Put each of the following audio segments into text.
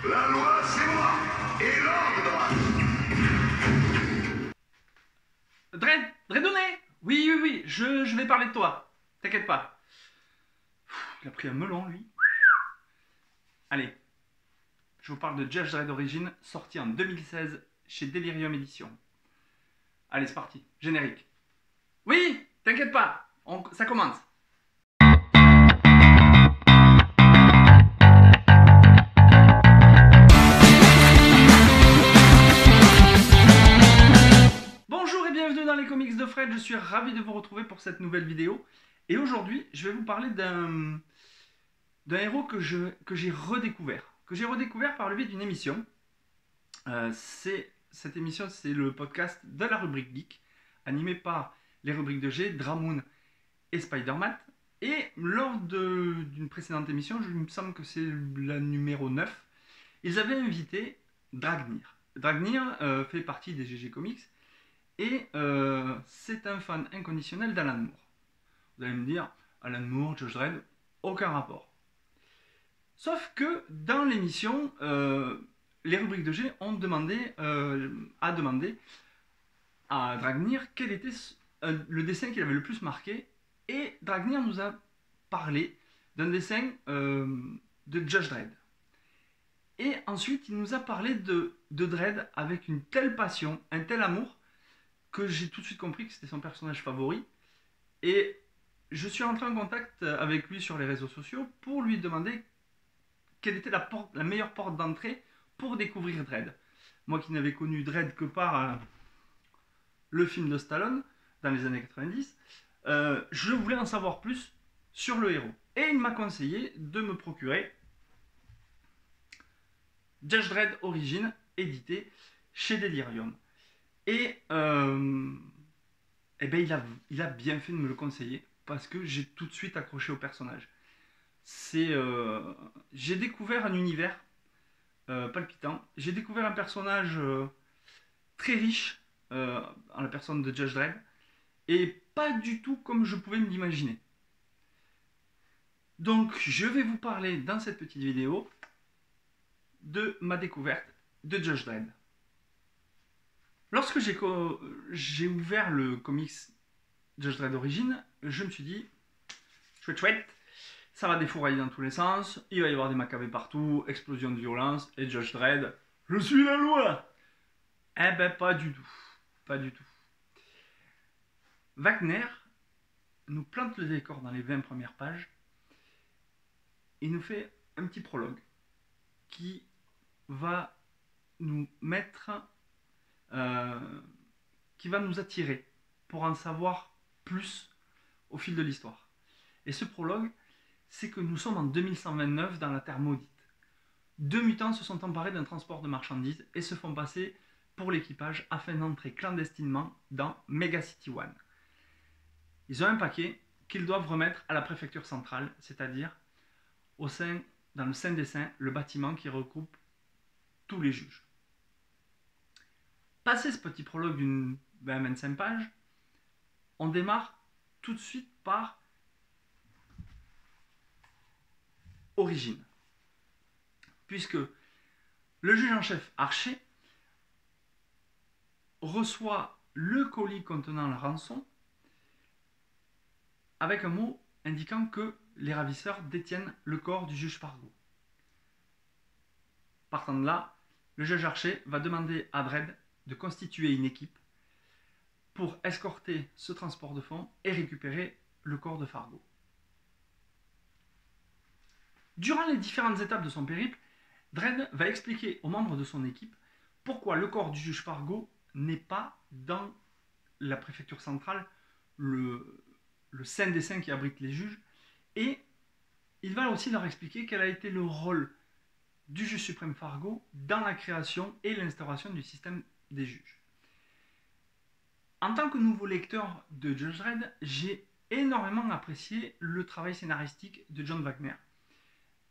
La loi, c'est moi. Et l'ordre. Dredonné. Oui, je vais parler de toi. T'inquiète pas. Il a pris un melon, lui. Allez, je vous parle de Judge Dredd Origins, sorti en 2016 chez Delirium Edition. Allez, c'est parti. Générique. Oui, t'inquiète pas. Ça commence. Bonjour et bienvenue dans les comics de Fred. Je suis ravi de vous retrouver pour cette nouvelle vidéo. Et aujourd'hui, je vais vous parler d'un héros que j'ai redécouvert. Que j'ai redécouvert par le biais d'une émission. Cette émission, c'est le podcast de la rubrique Geek, animé par les rubriques de G, Dramoon et Spider-Man. Et lors d'une précédente émission, il me semble que c'est la numéro 9, ils avaient invité Dragnir. Dragnir fait partie des GG Comics et c'est un fan inconditionnel d'Alan Moore. Vous allez me dire, Alan Moore, Judge Dredd, aucun rapport. Sauf que dans l'émission, les rubriques de G ont demandé à Dragnir quel était le dessin qu'il avait le plus marqué. Et Dragnir nous a parlé d'un dessin de Judge Dredd. Et ensuite, il nous a parlé de Dredd avec une telle passion, un tel amour, que j'ai tout de suite compris que c'était son personnage favori. Et je suis rentré en contact avec lui sur les réseaux sociaux pour lui demander quelle était la meilleure porte d'entrée pour découvrir Dredd. Moi qui n'avais connu Dredd que par le film de Stallone dans les années 90, je voulais en savoir plus sur le héros. Et il m'a conseillé de me procurer Judge Dredd Origins, édité chez Delirium. Et ben il a bien fait de me le conseiller parce que j'ai tout de suite accroché au personnage. J'ai découvert un univers palpitant. J'ai découvert un personnage très riche en la personne de Judge Dredd et pas du tout comme je pouvais me l'imaginer. Donc je vais vous parler dans cette petite vidéo de ma découverte de Judge Dredd. Lorsque j'ai ouvert le comics Judge Dredd Origins, je me suis dit, chouette, ça va défourailler dans tous les sens, il va y avoir des macabées partout, explosion de violence, et Judge Dredd, je suis la loi. Eh ben pas du tout, pas du tout. Wagner nous plante le décor dans les 20 premières pages, il nous fait un petit prologue qui va nous mettre, qui va nous attirer pour en savoir plus au fil de l'histoire. Et ce prologue, c'est que nous sommes en 2129 dans la Terre maudite. Deux mutants se sont emparés d'un transport de marchandises et se font passer pour l'équipage afin d'entrer clandestinement dans Mega City One. Ils ont un paquet qu'ils doivent remettre à la préfecture centrale, c'est-à-dire dans le Saint des Saints, le bâtiment qui regroupe tous les juges. Passé ce petit prologue d'une 25 pages, on démarre tout de suite par Origines. Puisque le juge en chef Archer reçoit le colis contenant la rançon avec un mot indiquant que les ravisseurs détiennent le corps du juge Fargo. Partant de là, le juge Archer va demander à Dredd de constituer une équipe pour escorter ce transport de fonds et récupérer le corps de Fargo. Durant les différentes étapes de son périple, Dredd va expliquer aux membres de son équipe pourquoi le corps du juge Fargo n'est pas dans la préfecture centrale, le Saint des Saints qui abrite les juges, et il va aussi leur expliquer quel a été le rôle du juge suprême Fargo dans la création et l'instauration du système des juges. En tant que nouveau lecteur de Judge Dredd, j'ai énormément apprécié le travail scénaristique de John Wagner.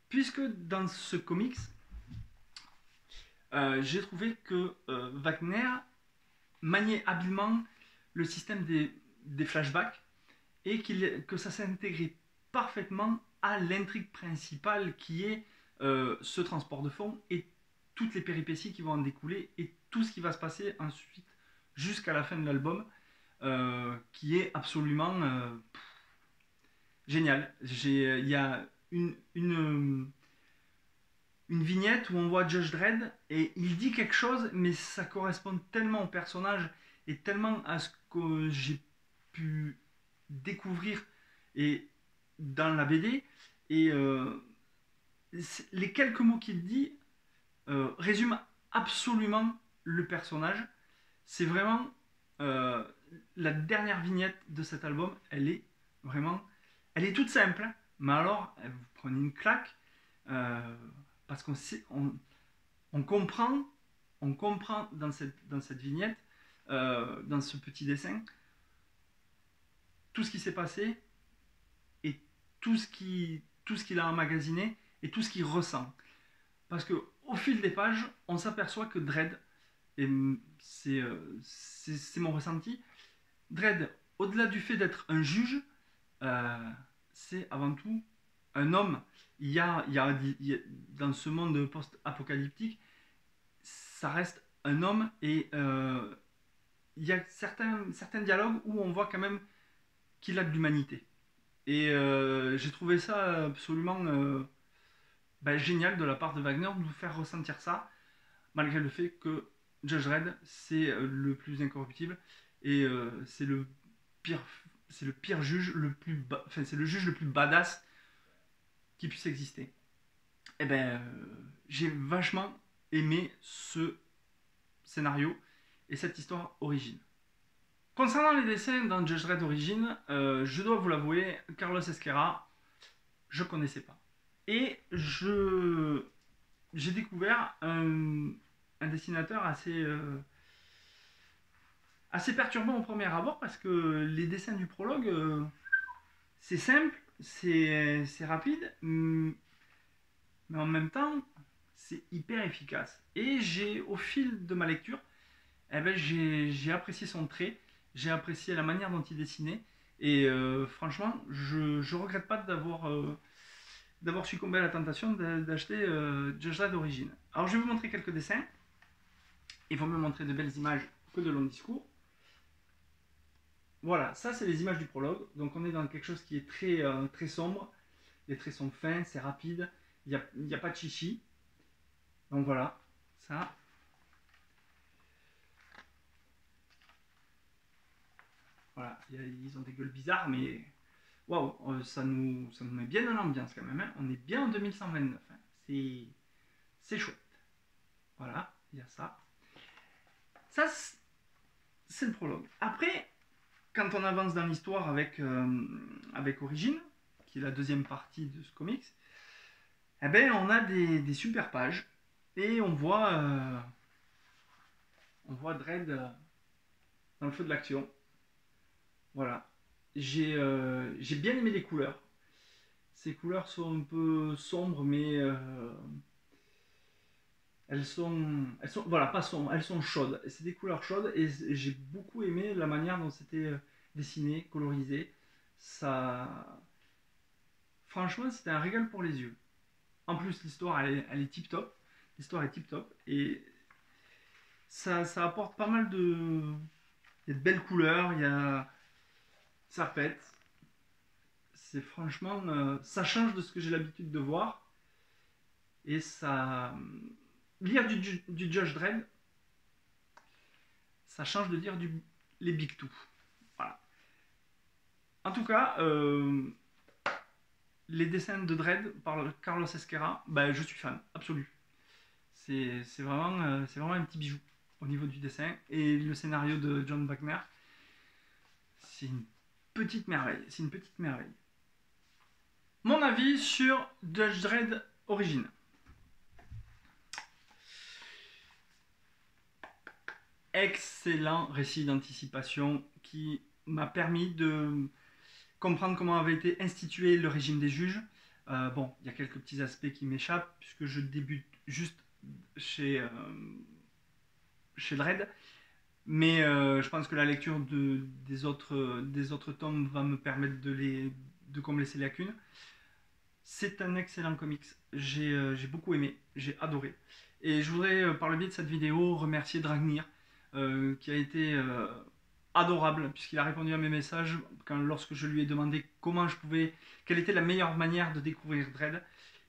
Puisque dans ce comics, j'ai trouvé que Wagner maniait habilement le système des flashbacks et que ça s'intégrait parfaitement à l'intrigue principale qui est ce transport de fond et toutes les péripéties qui vont en découler et tout ce qui va se passer ensuite jusqu'à la fin de l'album, qui est absolument génial. Il y a une vignette où on voit Judge Dredd et il dit quelque chose, mais ça correspond tellement au personnage et tellement à ce que j'ai pu découvrir et dans la BD. Et les quelques mots qu'il dit résument absolument le personnage. C'est vraiment la dernière vignette de cet album. Elle est vraiment, elle est toute simple, hein, mais alors vous prenez une claque parce on comprend dans cette vignette, dans ce petit dessin, tout ce qui s'est passé et tout ce qu'il a emmagasiné et tout ce qu'il ressent. Parce que au fil des pages, on s'aperçoit que Dredd, et c'est mon ressenti, Dredd, au-delà du fait d'être un juge, c'est avant tout un homme. Il y a dans ce monde post-apocalyptique, ça reste un homme et il y a certains dialogues où on voit quand même qu'il a de l'humanité. Et j'ai trouvé ça absolument génial de la part de Wagner de nous faire ressentir ça, malgré le fait que Judge Dredd, c'est le plus incorruptible et c'est le pire juge, c'est le juge le plus badass qui puisse exister. Et j'ai vachement aimé ce scénario et cette histoire origine. Concernant les dessins dans Judge Dredd Origin, je dois vous l'avouer, Carlos Ezquerra, je connaissais pas. Et j'ai découvert un dessinateur assez perturbant au premier abord parce que les dessins du prologue, c'est simple, c'est rapide, mais en même temps, c'est hyper efficace. Et au fil de ma lecture, j'ai apprécié son trait, j'ai apprécié la manière dont il dessinait, et franchement, je regrette pas d'avoir succombé à la tentation d'acheter Judge Dredd d'origine. Alors je vais vous montrer quelques dessins. Il faut me montrer de belles images que de longs discours. Voilà, ça c'est les images du prologue. Donc on est dans quelque chose qui est très sombre. Les traits sont fins, c'est rapide. Il n'y a pas de chichi. Donc voilà, ça. Voilà, ils ont des gueules bizarres, mais waouh, ça nous met bien dans l'ambiance quand même. Hein. On est bien en 2129. Hein. C'est chouette. Voilà, il y a ça. Ça, c'est le prologue. Après, quand on avance dans l'histoire avec Origin, qui est la deuxième partie de ce comics, on a des super pages et on voit Dredd dans le feu de l'action. Voilà. J'ai bien aimé les couleurs. Ces couleurs sont un peu sombres, mais elles sont voilà, pas sombres, elles sont chaudes. C'est des couleurs chaudes et j'ai beaucoup aimé la manière dont c'était dessiné, colorisé. Ça, franchement, c'était un régal pour les yeux. En plus, l'histoire, elle est tip top. L'histoire est tip top et ça apporte pas mal de belles couleurs. Ça pète. C'est franchement, ça change de ce que j'ai l'habitude de voir et ça. Lire du Judge Dredd, ça change de lire les Big Two. Voilà. En tout cas, les dessins de Dredd par Carlos Ezquerra, je suis fan, absolu. C'est vraiment un petit bijou au niveau du dessin. Et le scénario de John Wagner, c'est une petite merveille. C'est une petite merveille. Mon avis sur Judge Dredd Origin. Excellent récit d'anticipation qui m'a permis de comprendre comment avait été institué le régime des juges. Bon, il y a quelques petits aspects qui m'échappent puisque je débute juste chez Dredd, mais je pense que la lecture des autres tomes va me permettre de combler ces lacunes. C'est un excellent comics. J'ai beaucoup aimé, j'ai adoré. Et je voudrais, par le biais de cette vidéo, remercier Dragnir, qui a été adorable, puisqu'il a répondu à mes messages lorsque je lui ai demandé quelle était la meilleure manière de découvrir Dredd.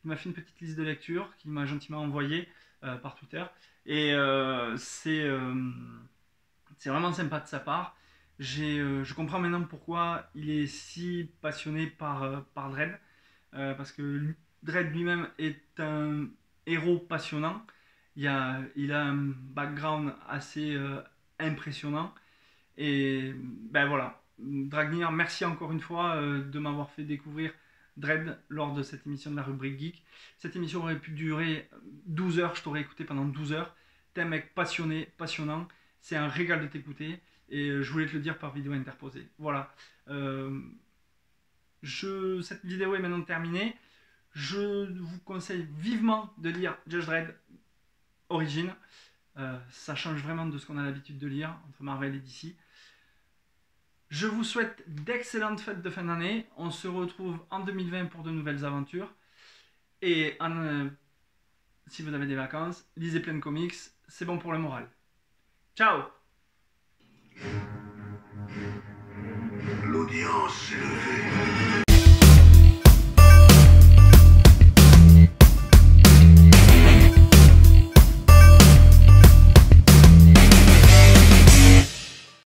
Il m'a fait une petite liste de lecture qu'il m'a gentiment envoyée par Twitter. Et c'est vraiment sympa de sa part. Je comprends maintenant pourquoi il est si passionné par Dredd. Parce que Dredd lui-même est un héros passionnant. Il a un background assez impressionnant. Et ben voilà, Dragnir, merci encore une fois de m'avoir fait découvrir Dredd lors de cette émission de la rubrique Geek. Cette émission aurait pu durer 12 heures, je t'aurais écouté pendant 12 heures. T'es un mec passionné, passionnant, c'est un régal de t'écouter et je voulais te le dire par vidéo interposée. Voilà, cette vidéo est maintenant terminée. Je vous conseille vivement de lire Judge Dredd Origin. Ça change vraiment de ce qu'on a l'habitude de lire entre Marvel et DC. Je vous souhaite d'excellentes fêtes de fin d'année. On se retrouve en 2020 pour de nouvelles aventures. Et si vous avez des vacances, lisez plein de comics. C'est bon pour le moral. Ciao! L'audience s'est levée.